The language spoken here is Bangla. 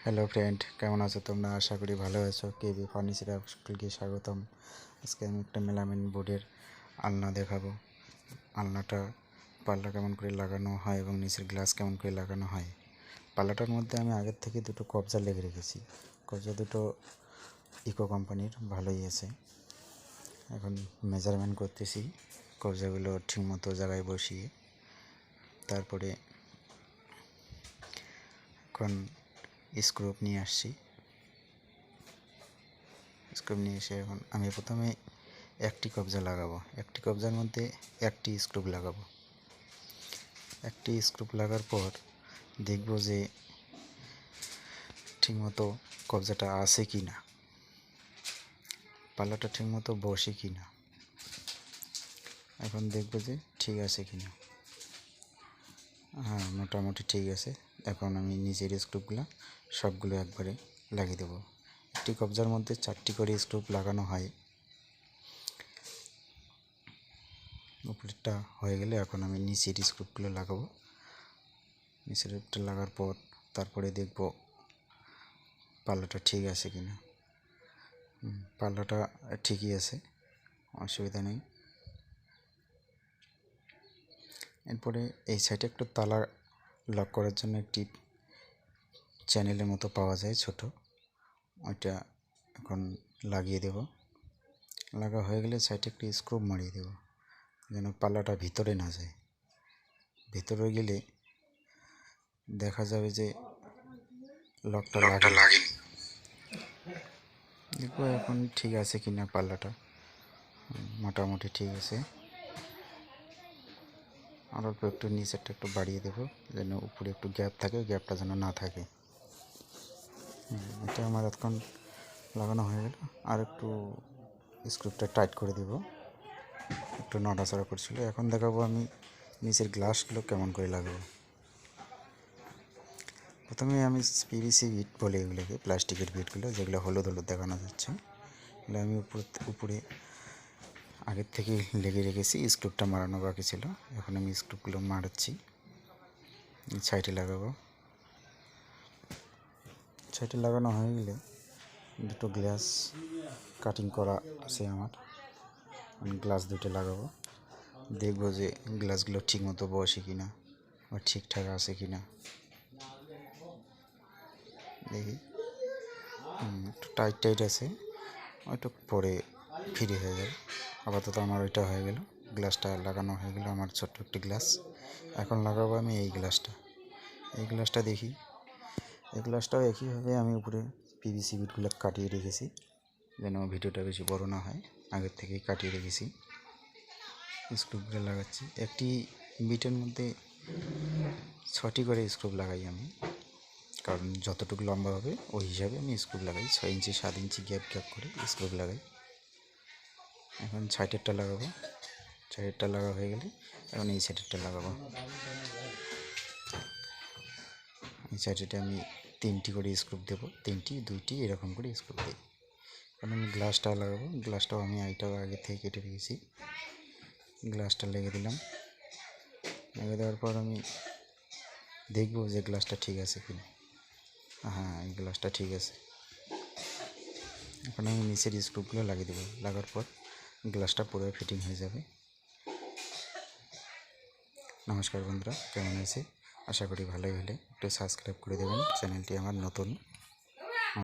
হ্যালো ফ্রেন্ড, কেমন আছো তোমরা? আশা করি ভালো আছো। কেবি ফার্নিচারে সকলকে স্বাগতম। আজকে আমি একটা মেলামিন বোর্ডের আলনা দেখাবো। আলনাটা পাল্লা কেমন করে লাগানো হয় এবং নিচের গ্লাস কেমন করে লাগানো হয়। পাল্লাটার মধ্যে আমি আগের থেকে দুটো কবজা লেগে রেখেছি। কবজা দুটো ইকো কোম্পানির, ভালোই আছে। এখন মেজারমেন্ট করতেছি কবজাগুলো ঠিকমতো জায়গায় বসিয়ে। তারপরে এখন স্ক্রুপ নিয়ে আসছি। স্ক্রুপ নিয়ে এসে এখন আমি প্রথমে একটি কবজা লাগাবো। একটি কবজার মধ্যে একটি স্ক্রুপ লাগাবো। একটি স্ক্রুপ লাগার পর দেখব যে ঠিকমতো কবজাটা আছে কি না, পাল্লাটা ঠিকমতো বসে কি না। এখন দেখব যে ঠিক আছে কি না। হ্যাঁ, মোটামুটি ঠিক আছে। এখন আমি নিচের স্ক্রুপগুলো সবগুলো একবারে লাগিয়ে দেবো। একটি কবজার মধ্যে 4টি করে স্ক্রুপ লাগানো হয়। উপরেরটা হয়ে গেলে এখন আমি নিচের স্ক্রুপগুলো লাগাবো। নিচের স্ক্রুপটা লাগার পর তারপরে দেখব পাল্লাটা ঠিক আছে কি না। পাল্লাটা ঠিকই আছে, অসুবিধা নেই। এরপরে এই সাইডে একটু তালা লক করার জন্য একটি চ্যানেলের মতো পাওয়া যায় ছোট, ওইটা এখন লাগিয়ে দেব। লাগা হয়ে গেলে সাইডে একটি স্ক্রু মারিয়ে দেব যেন পাল্লাটা ভিতরে না যায়। ভিতরে গেলে দেখা যাবে যে লকটা লাগেনি। দেখবো এখন ঠিক আছে কি না। পাল্লাটা মোটামুটি ঠিক আছে। আর অল্প একটু নিচেরটা একটু বাড়িয়ে দেবো যেন উপরে একটু গ্যাপ থাকে, গ্যাপটা যেন না থাকে। এটা আমার এখন লাগানো হয়ে গেল। আর একটু স্ক্রুপটা টাইট করে দেব, একটু নড়াচড়া করছিল। এখন দেখাবো আমি নিচের গ্লাসগুলো কেমন করে লাগাবো। প্রথমে আমি পিভিসি বিট বলে এগুলোকে, প্লাস্টিকের বিটগুলো যেগুলো হলুদ হলুদ দেখানো যাচ্ছে, এগুলো আমি উপরে আগের থেকে লেগে রেখেছি। স্ক্রুপটা মারানো বাকি ছিল, এখন আমি স্ক্রুপগুলো মারাচ্ছি। সাইডে লাগাবো। সাইডে লাগানো হয়ে গেলে দুটো গ্লাস কাটিং করা আছে আমার, আমি গ্লাস দুটো লাগাবো। দেখবো যে গ্লাসগুলো ঠিকমতো বসে কিনা বা ঠিকঠাক আছে কিনা। দেখি একটু টাইট আছে, ওইটু পরে ফ্রি হয়ে যাবে। আপাতত আমার ওইটা হয়ে গেল, গ্লাসটা লাগানো হয়ে গেল আমার ছোট্ট একটি গ্লাস। এখন লাগাবো আমি এই গ্লাসটা। এই গ্লাসটা দেখি, এই গ্লাসটাও একইভাবে আমি উপরে পিভিসি বিটগুলো কাটিয়ে রেখেছি যেন ভিডিওটা বেশি বড় না হয়। আগের থেকেই কাটিয়ে রেখেছি। স্ক্রুপগুলো লাগাচ্ছি। একটি বিটের মধ্যে 6টি করে স্ক্রুপ লাগাই আমি, কারণ যতটুকু লম্বা হবে ওই হিসাবে আমি স্ক্রুপ লাগাই। 6 ইঞ্চি 7 ইঞ্চি গ্যাপ করে স্ক্রুপ লাগাই। এখন সাইডেরটা লাগাবো। সাইডেরটা লাগা হয়ে গেলে এখন এই সাইডেরটা লাগাবো। এই সাইডেটা আমি 3টি করে স্ক্রুপ দেবো, 3টি 2টি এরকম করে স্ক্রুপ দিই। এখন আমি গ্লাসটা লাগাবো। গ্লাসটাও আমি এইটাও আগে থেকে কেটে রেখেছি। গ্লাসটা লেগে দিলাম। লেগে দেওয়ার পর আমি দেখবো যে গ্লাসটা ঠিক আছে কিনা। হ্যাঁ, এই গ্লাসটা ঠিক আছে। এখন আমি নিচের স্ক্রুপগুলো লাগিয়ে দেবো। লাগার পর গ্লাসটা পুরো ফিটিং হয়ে যাবে। নমস্কার বন্ধুরা, কেমন আছে? আশা করি ভালোই হলে একটু সাবস্ক্রাইব করে দেবেন, চ্যানেলটি আমার নতুন।